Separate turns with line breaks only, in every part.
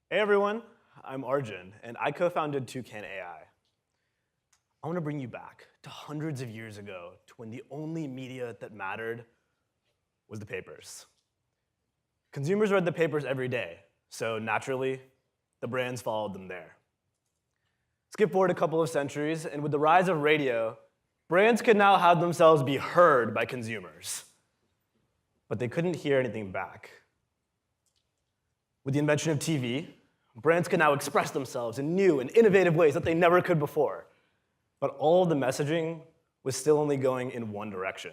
Hey everyone, I'm Arjun, and I co-founded Toucan AI. I want to bring you back to hundreds of years ago to when the only media that mattered was the papers. Consumers read the papers every day, so naturally, the brands followed them there. Skip forward a couple of centuries, and with the rise of radio, brands could now have themselves be heard by consumers. But they couldn't hear anything back. With the invention of TV, brands can now express themselves in new and innovative ways that they never could before. But all of the messaging was still only going in one direction.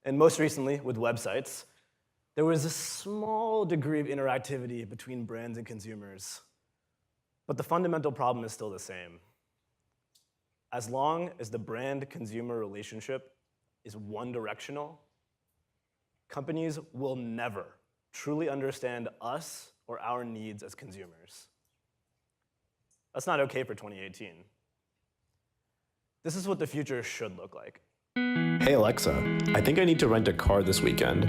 And most recently, with websites, there was a small degree of interactivity between brands and consumers. But the fundamental problem is still the same. As long as the brand-consumer relationship is one-directional, companies will never truly understand us or our needs as consumers. That's not okay for 2018. This is what the future should look like.
Hey Alexa, I think I need to rent a car this weekend.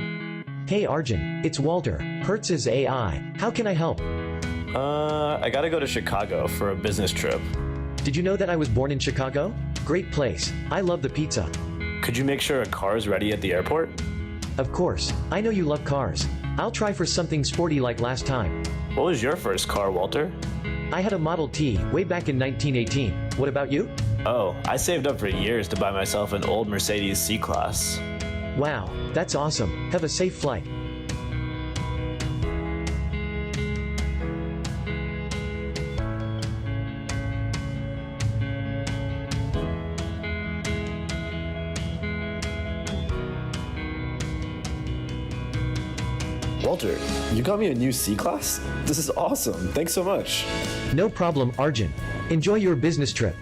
Hey Arjun, it's Walter, Hertz's AI. How can I help?
I gotta go to Chicago for a business trip.
Did you know that I was born in Chicago? Great place. I love the pizza.
Could you make sure a car is ready at the airport?
Of course, I know you love cars. I'll try for something sporty like last time.
What was your first car, Walter?
I had a Model T way back in 1918. What about you?
Oh, I saved up for years to buy myself an old Mercedes C-Class.
Wow, that's awesome. Have a safe flight.
Walter, you got me a new C-Class? This is awesome. Thanks so much.
No problem, Arjun. Enjoy your business trip.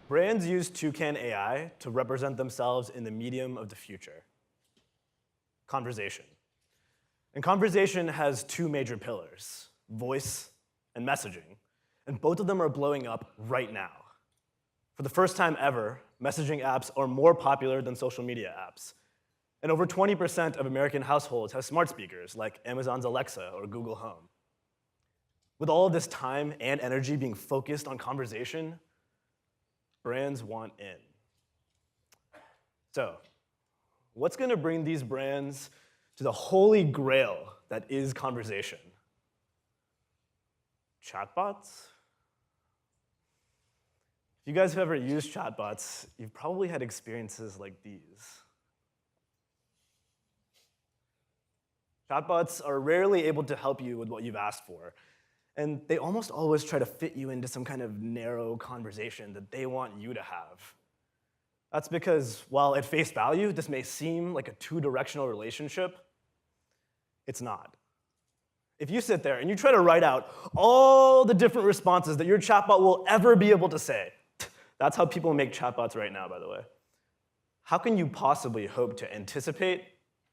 Brands use Toucan AI to represent themselves in the medium of the future, conversation. And conversation has two major pillars, voice and messaging, and both of them are blowing up right now. For the first time ever, messaging apps are more popular than social media apps. And over 20% of American households have smart speakers like Amazon's Alexa or Google Home. With all of this time and energy being focused on conversation, brands want in. So, what's going to bring these brands to the holy grail that is conversation? Chatbots? If you guys have ever used chatbots, you've probably had experiences like these. Chatbots are rarely able to help you with what you've asked for, and they almost always try to fit you into some kind of narrow conversation that they want you to have. That's because while at face value, this may seem like a two-directional relationship, it's not. If you sit there and you try to write out all the different responses that your chatbot will ever be able to say, that's how people make chatbots right now, by the way. How can you possibly hope to anticipate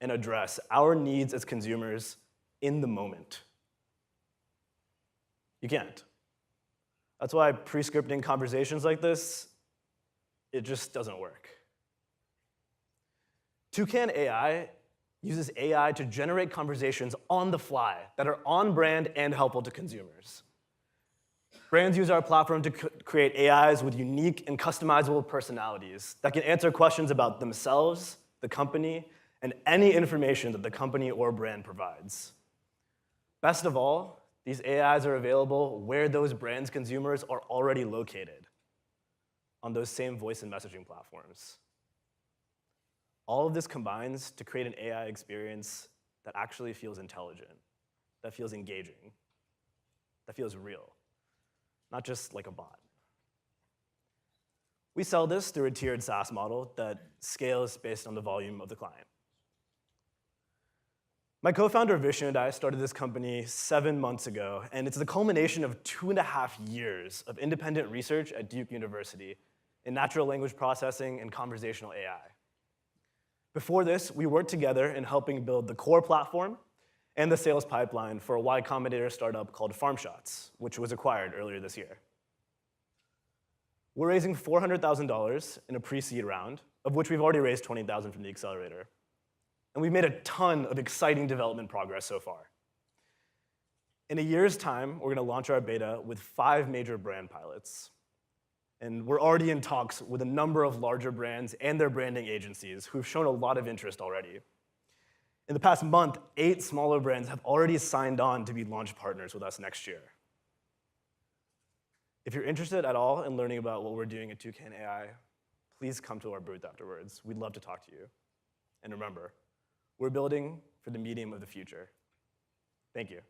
and address our needs as consumers in the moment? You can't. That's why pre-scripting conversations like this, it just doesn't work. Toucan AI uses AI to generate conversations on the fly that are on brand and helpful to consumers. Brands use our platform to create AIs with unique and customizable personalities that can answer questions about themselves, the company, and any information that the company or brand provides. Best of all, these AIs are available where those brands' consumers are already located, on those same voice and messaging platforms. All of this combines to create an AI experience that actually feels intelligent, that feels engaging, that feels real, not just like a bot. We sell this through a tiered SaaS model that scales based on the volume of the client. My co-founder Vishnu and I started this company 7 months ago, and it's the culmination of 2.5 years of independent research at Duke University in natural language processing and conversational AI. Before this, we worked together in helping build the core platform and the sales pipeline for a Y Combinator startup called FarmShots, which was acquired earlier this year. We're raising $400,000 in a pre-seed round, of which we've already raised $20,000 from the accelerator. and we've made a ton of exciting development progress so far. In a year's time, we're going to launch our beta with 5 major brand pilots. And we're already in talks with a number of larger brands and their branding agencies who've shown a lot of interest already. In the past month, 8 smaller brands have already signed on to be launch partners with us next year. If you're interested at all in learning about what we're doing at Toucan AI, please come to our booth afterwards. We'd love to talk to you. And remember, we're building for the medium of the future. Thank you.